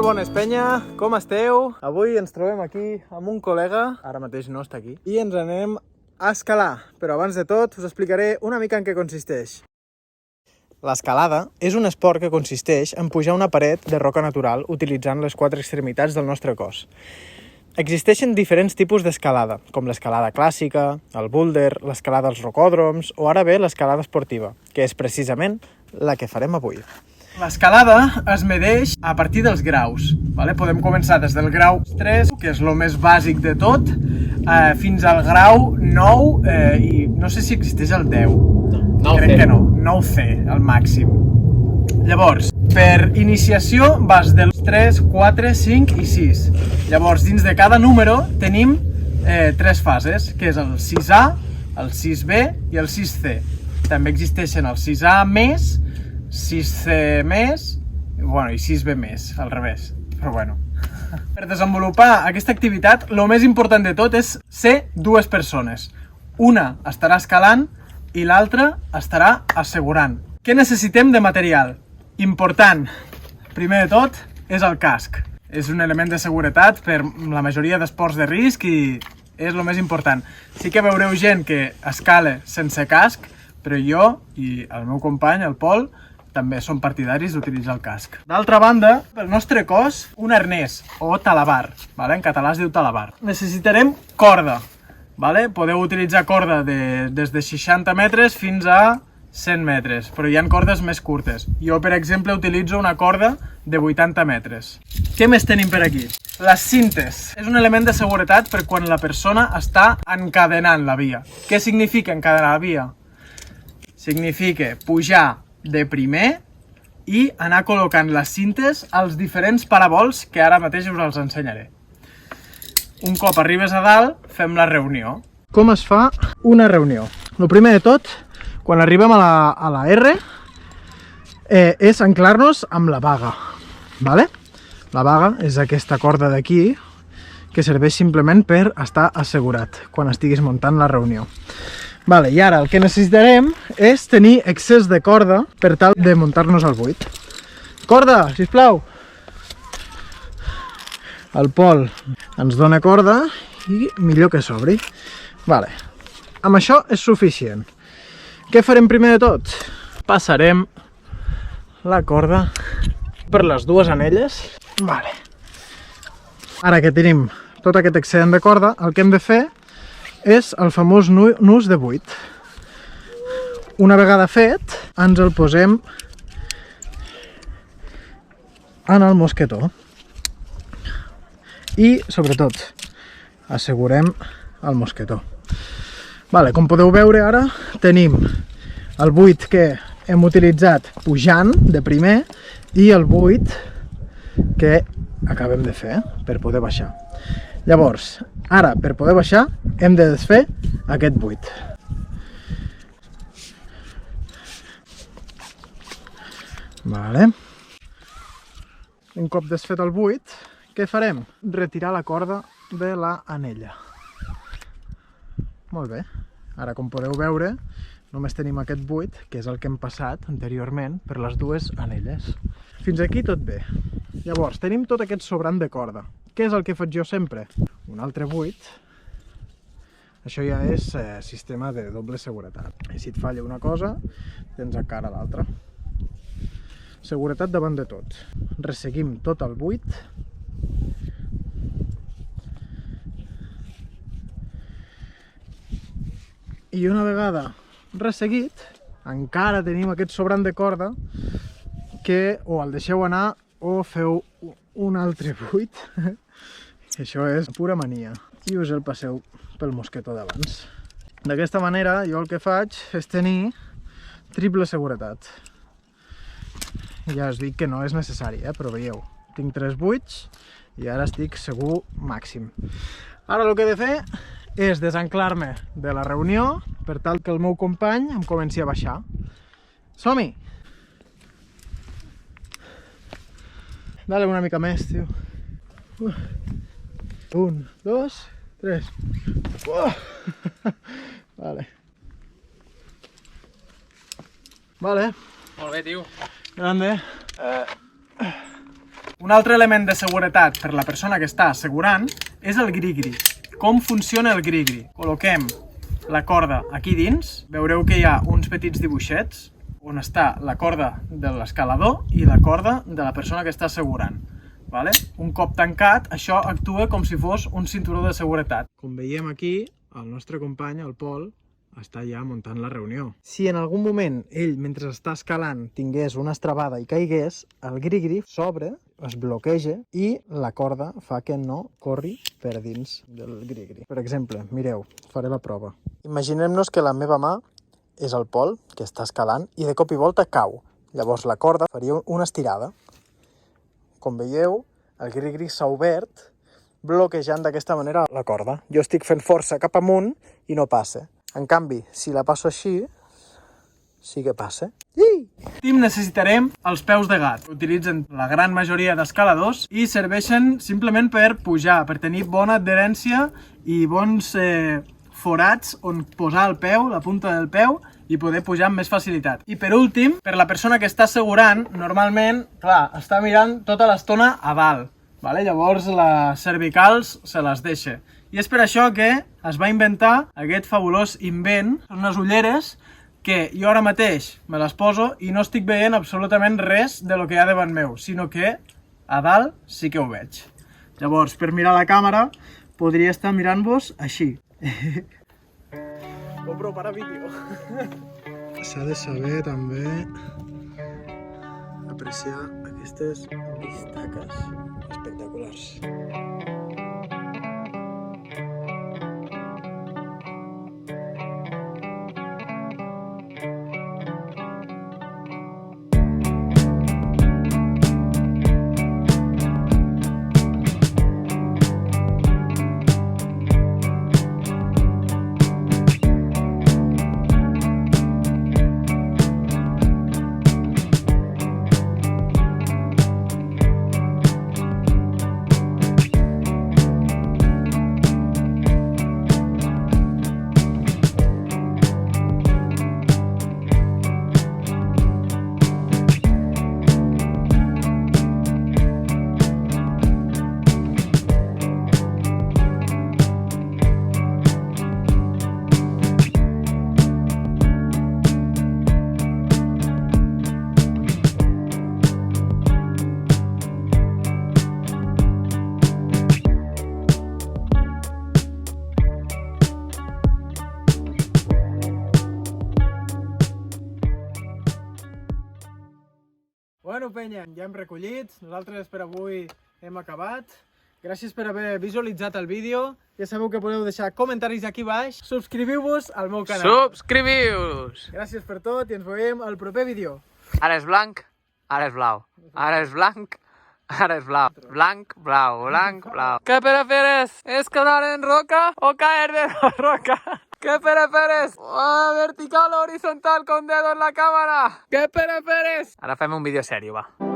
Molt bones, penya, com esteu? Avui ens trobem aquí amb un col·lega, ara mateix no està aquí, i ens anem a escalar, però abans de tot us explicaré una mica en què consisteix. L'escalada és un esport que consisteix en pujar una paret de roca natural utilitzant les quatre extremitats del nostre cos. Existeixen diferents tipus d'escalada, com l'escalada clàssica, el boulder, l'escalada als rocòdroms o ara bé l'escalada esportiva, que és precisament la que farem avui. L'escalada es medeix a partir dels graus. Podem començar des del grau 3, que és el més bàsic de tot, fins al grau 9, i no sé si existeix el 10. Crec que no, 9C, el màxim. Llavors, per iniciació vas dels 3, 4, 5 i 6. Llavors, dins de cada número tenim 3 fases, que és el 6A, el 6B i el 6C. També existeixen el 6A més, 6C més, i 6B més, al revés, però bueno. Per desenvolupar aquesta activitat, el més important de tot és ser dues persones. Una estarà escalant i l'altra estarà assegurant. Què necessitem de material? Important, primer de tot, és el casc. És un element de seguretat per la majoria d'esports de risc i és el més important. Sí que veureu gent que escala sense casc, però jo i el meu company, el Pol, també són partidaris d'utilitzar el casc. D'altra banda, pel nostre cos, un arnès o talabar. En català es diu talabar. Necessitarem corda. Podeu utilitzar corda des de 60 metres fins a 100 metres, però hi ha cordes més curtes. Jo, per exemple, utilitzo una corda de 80 metres. Què més tenim per aquí? Les cintes. És un element de seguretat per quan la persona està encadenant la via. Què significa encadenar la via? Significa pujar de primer i anar col·locant les cintes als diferents parabols que ara mateix us els ensenyaré. Un cop arribes a dalt, fem la reunió. Com es fa una reunió? El primer de tot, quan arribem a la R, és anclar-nos amb la vaga. La vaga és aquesta corda d'aquí que serveix simplement per estar assegurat quan estiguis muntant la reunió. I ara el que necessitarem és tenir excés de corda per tal de muntar-nos al buit. Corda, sisplau! El Pol ens dona corda i millor que s'obri. Amb això és suficient. Què farem primer de tot? Passarem la corda per les dues anelles. Ara que tenim tot aquest excedent de corda, el que hem de fer és el famós nus de buit. Una vegada fet, ens el posem en el mosquetó. I, sobretot, assegurem el mosquetó. Com podeu veure ara, tenim el buit que hem utilitzat pujant de primer i el buit que acabem de fer per poder baixar. Llavors, ara, per poder baixar, hem de desfer aquest buit. Un cop desfet el buit, què farem? Retirar la corda de la anella. Molt bé. Ara, com podeu veure, només tenim aquest buit, que és el que hem passat anteriorment per les dues anelles. Fins aquí tot bé. Llavors, tenim tot aquest sobrant de corda. Què és el que faig jo sempre? Un altre buit. Això ja és sistema de doble seguretat. I si et falla una cosa, tens encara l'altra. Seguretat davant de tot. Resseguim tot el buit. I una vegada resseguit, encara tenim aquest sobrant de corda que o el deixeu anar o feu un altre buit. Això és pura mania. I us el passeu pel mosquetó d'abans. D'aquesta manera, jo el que faig és tenir triple seguretat. Ja us dic que no és necessari, però veieu, tinc 3 buits i ara estic segur màxim. Ara el que he de fer és desanclar-me de la reunió per tal que el meu company em comenci a baixar. Som-hi! Dale una mica més, tio. 1, 2, 3. Vale. Molt bé, tio. Grande. Un altre element de seguretat per la persona que està assegurant és el grigri. Com funciona el grigri? Col·loquem la corda aquí dins. Veureu que hi ha uns petits dibuixets on està la corda de l'escalador i la corda de la persona que està assegurant. Vale? Un cop tancat, això actua com si fos un cinturó de seguretat. Com veiem aquí, el nostre company, el Pol, està ja muntant la reunió. Si en algun moment ell, mentre està escalant, tingués una estrabada i caigués, el grigri s'obre, es bloqueja i la corda fa que no corri per dins del grigri. Per exemple, mireu, faré la prova. Imaginem-nos que la meva mà és el Pol, que està escalant, i de cop i volta cau. Llavors la corda faria una estirada. Com veieu, el grigri s'ha obert, bloquejant d'aquesta manera la corda. Jo estic fent força cap amunt i no passa. En canvi, si la passo així, sí que passa. Necessitarem els peus de gat. Utilitzen la gran majoria d'escaladors i serveixen simplement per pujar, per tenir bona adherència i bons forats on posar el peu, la punta del peu, i poder pujar amb més facilitat. I per últim, per la persona que està assegurant, normalment, clar, està mirant tota l'estona a dalt. Vale? Llavors les cervicals se les deixa. I és per això que es va inventar aquest fabulós invent. Són unes ulleres que jo ara mateix me les poso i no estic veient absolutament res de lo que hi ha davant meu, sinó que a dalt sí que ho veig. Llavors, per mirar la càmera, podria estar mirant-vos així. GoPro para vídeo. S'ha de saber també apreciar aquestes vistaques espectaculars. Bueno, penya, ja hem recollit. Nosaltres per avui hem acabat. Gràcies per haver visualitzat el vídeo. Ja sabeu que podeu deixar comentaris aquí baix. Subscriviu-vos al meu canal. Subscriviu-vos! Gràcies per tot i ens veiem al proper vídeo. Ara és blanc, ara és blau. Ara és blanc, ara és blau. Blanc, blau, blanc, blau. ¿Qué prefieres? ¿Escalar en roca o caer de la roca? ¿Qué prefieres? ¿Vertical o horizontal con dedo en la cámara? ¿Qué prefieres? Ara fem un vídeo sèrio, va.